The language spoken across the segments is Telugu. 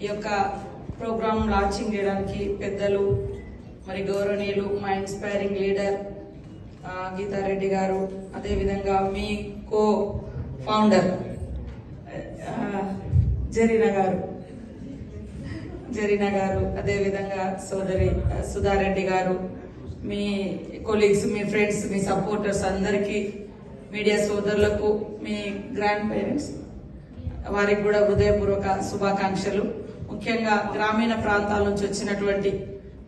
ఈ యొక్క ప్రోగ్రామ్ లాంచింగ్ చేయడానికి పెద్దలు మరి గౌరవనీయులు మా ఇన్స్పైరింగ్ లీడర్ గీతారెడ్డి గారు, అదేవిధంగా మీ కో ఫౌండర్ జరీనా గారు, అదేవిధంగా సోదరి సుధారెడ్డి గారు, మీ కొలీగ్స్, మీ ఫ్రెండ్స్, మీ సపోర్టర్స్ అందరికీ, మీడియా సోదరులకు, మీ గ్రాండ్ పేరెంట్స్ వారికి కూడా హృదయపూర్వక శుభాకాంక్షలు. ముఖ్యంగా గ్రామీణ ప్రాంతాల నుంచి వచ్చినటువంటి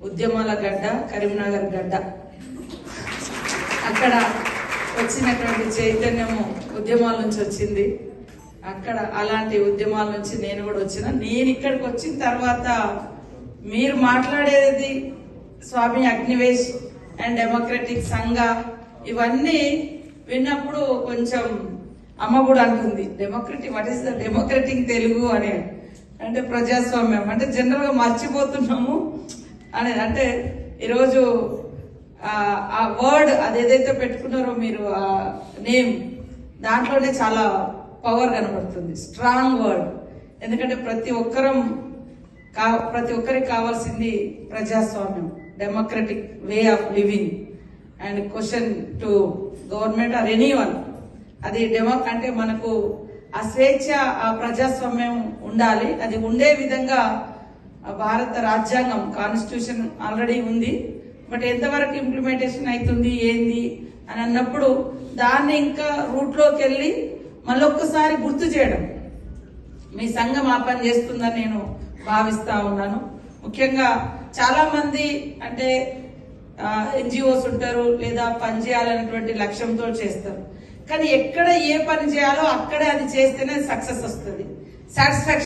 ఉద్యమాల గడ్డ కరీంనగర్ గడ్డ, అక్కడ వచ్చినటువంటి చైతన్యము ఉద్యమాల నుంచి వచ్చింది. అక్కడ అలాంటి ఉద్యమాల నుంచి నేను కూడా వచ్చిన. నేను ఇక్కడికి వచ్చిన తర్వాత మీరు మాట్లాడేది స్వామి అగ్నివేశ్ అండ్ డెమోక్రటిక్ సంఘ ఇవన్నీ విన్నప్పుడు కొంచెం అమ్మ కూడా అంటుంది, democratic what is the democratic Telugu అని, అంటే ప్రజాస్వామ్యం అంటే జనరల్ గా మర్చిపోతున్నాము అనేది. అంటే ఈరోజు ఆ వర్డ్ అదేదైతే పెట్టుకున్నారో మీరు, ఆ నేమ్, దాంట్లోనే చాలా పవర్ కనబడుతుంది, స్ట్రాంగ్ వర్డ్. ఎందుకంటే ప్రతి ఒక్కరికి కావాల్సింది ప్రజాస్వామ్యం, democratic way of living and question to government are anyone. అది అంటే మనకు ఆ స్వేచ్ఛ, ఆ ప్రజాస్వామ్యం ఉండాలి. అది ఉండే విధంగా భారత రాజ్యాంగం, కాన్స్టిట్యూషన్ ఆల్రెడీ ఉంది. బట్ ఎంతవరకు ఇంప్లిమెంటేషన్ అవుతుంది ఏంది అని అన్నప్పుడు దాన్ని ఇంకా రూట్లోకి వెళ్ళి మళ్ళొక్కసారి గుర్తు చేయడం మీ సంఘం ఆ పని చేస్తుందని నేను భావిస్తా ఉన్నాను. ముఖ్యంగా చాలా మంది అంటే ఎన్జిఓస్ ఉంటారు, లేదా పని చేయాలనేటువంటి లక్ష్యంతో చేస్తారు. కానీ ఎక్కడ ఏ పని చేయాలో అక్కడే అది చేస్తేనే సక్సెస్ వస్తుంది, సాటిస్ఫాక్షన్